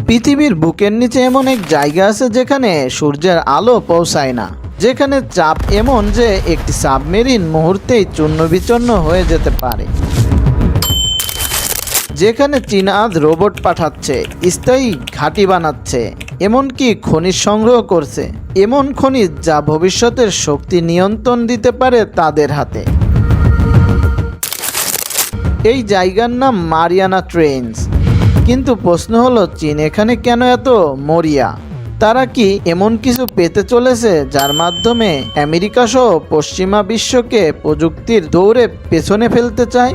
পৃথিবীর বুকের নিচে এমন এক জায়গা আছে যেখানে সূর্যের আলো পৌঁছায় না, যেখানে চাপ এমন যে একটি সাবমেরিন মুহূর্তেই চূর্ণবিচূর্ণ হয়ে যেতে পারে, যেখানে চীন আজ রোবট পাঠাচ্ছে, স্থায়ী ঘাঁটি বানাচ্ছে, এমনকি খনিজ সংগ্রহ করছে, এমন খনিজ যা ভবিষ্যতের শক্তি নিয়ন্ত্রণ দিতে পারে তাদের হাতে। এই জায়গার নাম মারিয়ানা ট্রেঞ্চ। কিন্তু প্রশ্ন হলো, চীন এখানে কেন এত মরিয়া? তারা কি এমন কিছু পেতে চলেছে যার মাধ্যমে আমেরিকা সহ পশ্চিমা বিশ্বকে প্রযুক্তির দৌড়ে পেছনে ফেলতে চায়?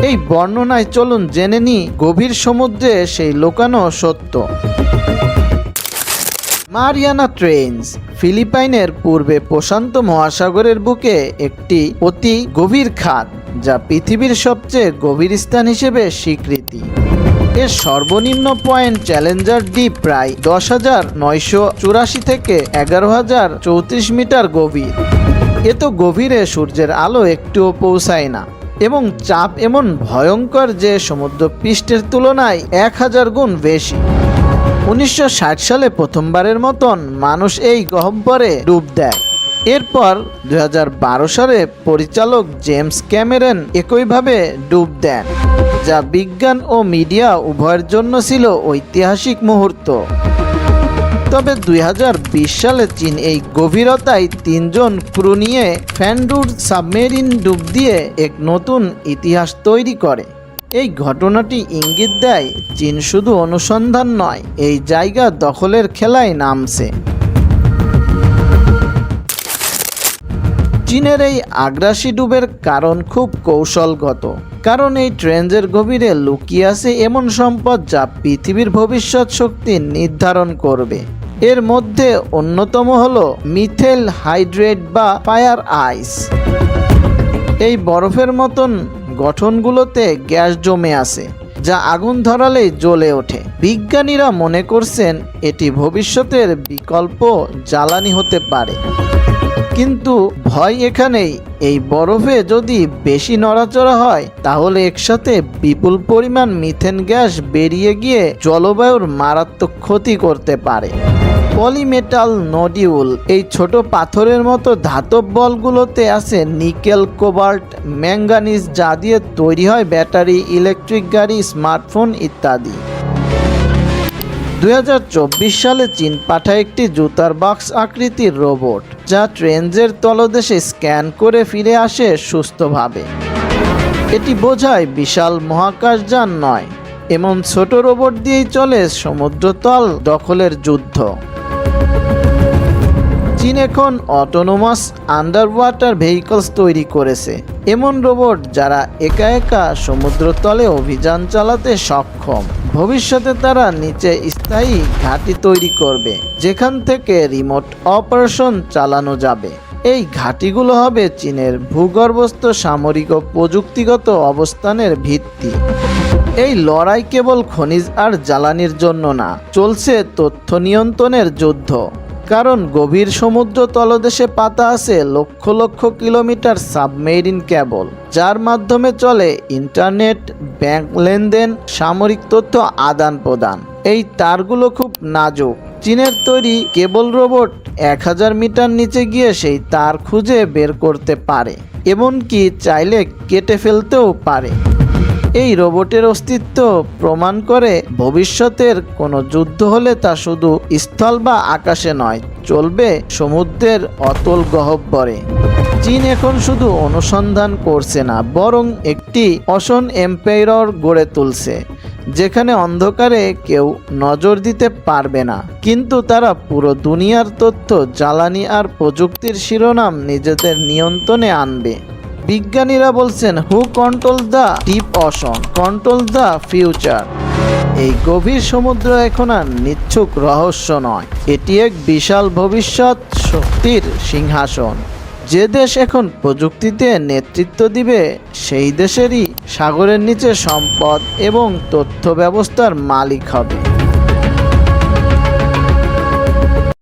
এই বর্ণনায় চলুন জেনে নিই গভীর সমুদ্রে সেই লুকানো সত্য। মারিয়ানা ট্রেঞ্চ ফিলিপাইনের পূর্বে প্রশান্ত মহাসাগরের বুকে একটি অতি গভীর খাত, যা পৃথিবীর সবচেয়ে গভীর স্থান হিসেবে স্বীকৃতি। এর সর্বনিম্ন পয়েন্ট চ্যালেঞ্জার ডিপ প্রায় 10,984 থেকে 11,034 মিটার গভীর। এত গভীরে সূর্যের আলো একটুও পৌঁছায় না এবং চাপ এমন ভয়ঙ্কর যে সমুদ্র পৃষ্ঠের তুলনায় 1000 গুণ বেশি। 1960 সালে প্রথমবারের মতন মানুষ এই গহ্বরে ডুব দেয়। এরপর 2012 সালে পরিচালক জেমস ক্যামেরন একইভাবে ডুব দেন, যা বিজ্ঞান ও মিডিয়া উভয়ের জন্য ছিল ঐতিহাসিক মুহূর্ত। তবে 2020 সালে চীন এই গভীরতায় 3 জন ক্রু নিয়ে ফ্যান্ডুর সাবমেরিন ডুব দিয়ে এক নতুন ইতিহাস তৈরি করে। এই ঘটনাটি ইঙ্গিত দেয় চীন শুধু অনুসন্ধান নয়, এই জায়গা দখলের খেলায় নামছে। চীনের এই আগ্রাসী ডুবের কারণ খুব কৌশলগত, কারণ এই ট্রেঞ্চের গভীরে লুকিয়ে আছে এমন সম্পদ যা পৃথিবীর ভবিষ্যৎ শক্তি নির্ধারণ করবে। এর মধ্যে অন্যতম হলো মিথেল হাইড্রেট বা ফায়ার আইস। এই বরফের মতন গঠনগুলোতে গ্যাস জমে আছে, যা আগুন ধরালেই জ্বলে ওঠে। বিজ্ঞানীরা মনে করছেন এটি ভবিষ্যতের বিকল্প জ্বালানি হতে পারে। কিন্তু ভয় এখানেই, এই বরফে যদি বেশি নড়াচড়া হয় তাহলে একসাথে বিপুল পরিমাণ মিথেন গ্যাস বেরিয়ে গিয়ে জলবায়ুর মারাত্মক ক্ষতি করতে পারে। পলিমেটাল নডিউল, এই ছোট পাথরের মতো ধাতব বলগুলোতে আছে নিকেল, কোবাল্ট, ম্যাঙ্গানিজ, যা দিয়ে তৈরি হয় ব্যাটারি, ইলেকট্রিক গাড়ি, স্মার্টফোন ইত্যাদি। 2024 সালে চীন পাঠায় একটি জুতার বক্স আকৃতির রোবট, যা ট্রেঞ্চের তলদেশে স্ক্যান করে ফিরে আসে সুস্থভাবে। এটি বোঝায় বিশাল মহাকাশযান নয়, এমন ছোট রোবট দিয়েই চলে সমুদ্রতল দখলের যুদ্ধ। চীন এখন অটোনোমাস আন্ডার ওয়াটার ভেহিকলস তৈরি করেছে, এমন রোবট যারা একা একা সমুদ্রতলে অভিযান চালাতে সক্ষম। ভবিষ্যতে তারা নিচে স্থায়ী ঘাঁটি তৈরি করবে, যেখান থেকে রিমোট অপারেশন চালানো যাবে। এই ঘাঁটিগুলো হবে চীনের ভূগর্ভস্থ সামরিক ও প্রযুক্তিগত অবস্থানের ভিত্তি। এই লড়াই কেবল খনিজ আর জ্বালানির জন্য না, চলছে তথ্য নিয়ন্ত্রণের যুদ্ধ। কারণ গভীর সমুদ্র তলদেশে পাতা আছে lakh lakh kilometre submarine cable, যার মাধ্যমে চলে ইন্টারনেট, ব্যাংক লেনদেন, সামরিক তথ্য আদান প্রদান। এই তারগুলো খুব নাজুক। চীনের তৈরি কেবল রোবট 1000 মিটার নিচে গিয়ে সেই তার খুঁজে বের করতে পারে, এমনকি চাইলে কেটে ফেলতেও পারে। এই রোবটের অস্তিত্ব প্রমাণ করে ভবিষ্যতের কোনো যুদ্ধ হলে তা শুধু স্থল বা আকাশে নয়, চলবে সমুদ্রের অতল গহ্বরে। চীন এখন শুধু অনুসন্ধান করছে না, বরং একটি অশন এম্পায়ার গড়ে তুলছে, যেখানে অন্ধকারে কেউ নজর দিতে পারবে না, কিন্তু তারা পুরো দুনিয়ার তথ্য, জ্বালানি আর প্রযুক্তির শিরোনাম নিজেদের নিয়ন্ত্রণে আনবে। বিজ্ঞানীরা বলছেন, who control the deep ocean control the future. এই গভীর সমুদ্র এখন আর নিচ্ছক রহস্য নয়, এটি এক বিশাল ভবিষ্যৎ শক্তির সিংহাসন। যে দেশ এখন প্রযুক্তিতে নেতৃত্ব দিবে, সেই দেশেরই সাগরের নিচে সম্পদ এবং তথ্য ব্যবস্থার মালিক হবে।